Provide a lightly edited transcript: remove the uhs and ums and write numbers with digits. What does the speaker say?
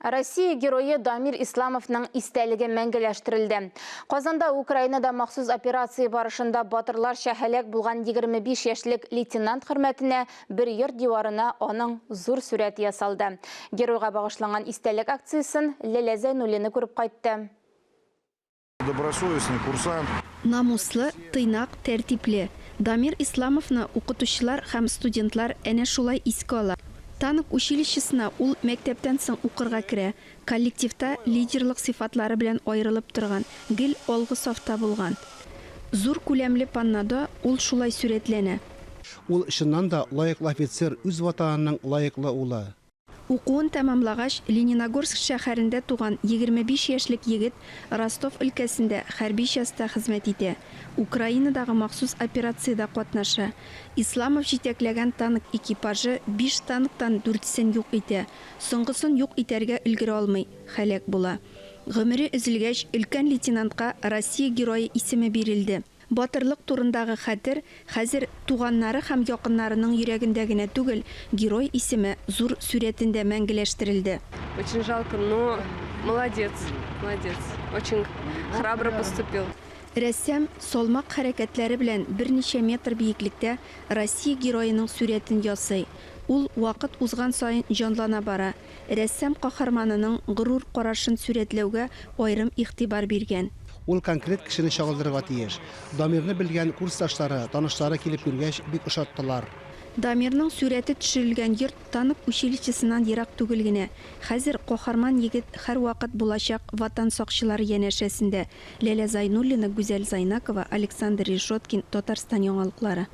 Россия геройы Дамир Исламовның истәлеге мәңгеләштерелде. Казанда Украинада махсус операция барышында батырлар шәһәләк булган 25 яшьлек лейтенант хөрмәтенә бер йорт диварына аның зур сурәте ясалды. Геройга багышланган истәлек акциясын Ләлә Зәйнуллина күреп кайтты. Добросовестный курсант. Намуслы, тыйнак, тәртипле. Дамир Исламовны укытучылар һәм студентлар әнә шулай искә ала. Танк училищесына ул мәктәптән соң укырга керә. Коллективта лидерлык сыйфатлары белән аерылып торган, гел алгы сафта булган. Зур күләмле паннада ул шулай сурәтләнә. Ул чыннан да лаеклы офицер, үз ватанының лаеклы улы. Укуын тәмамлагач, Лениногорск шәһәрендә туган 25 яшьлек егет Ростов өлкәсендә хәрби частта хезмәт итә. Украинадагы махсус операциядә катнаша. Исламов җитәкләгән танк экипажы 5 танктан 4-сен юк итә. Соңгысын юк итәргә өлгерә алмый, һәлак була. Гомере өзелгәч, өлкән лейтенантка Россия герое исеме бирелде. Батырлык турындагы хәтер хәзер туганнары һәм якыннарының йөрәгендә генә түгел, герой исеме зур сурәтендә мәңгеләштерелде. Очень жалко, но молодец, молодец. Очень храбро поступил. Рәссам салмак хәрәкәтләре белән берничә метр биеклектә Россия героеның сурәтен ясый. Ул вакыт узган саен җанлана бара. Рәссам каһарманының горур карашын сурәтләүгә аерым игътибар биргән. Ул конкрет кешене чагылдырырга тиеш. Дамирны белгән курсташлары, танышлары килеп күргәч, бик ошаттылар. Дамирның сурәте төшерелгән йорт танк училищесыннан ерак түгел генә. Хәзер каһарман егет һәрвакыт булачак ватан сакчылары янәшәсендә. Ләлә Зайнуллина, Гүзәл Зайнакова, Александр Решоткин, Татарстан яңалыклары.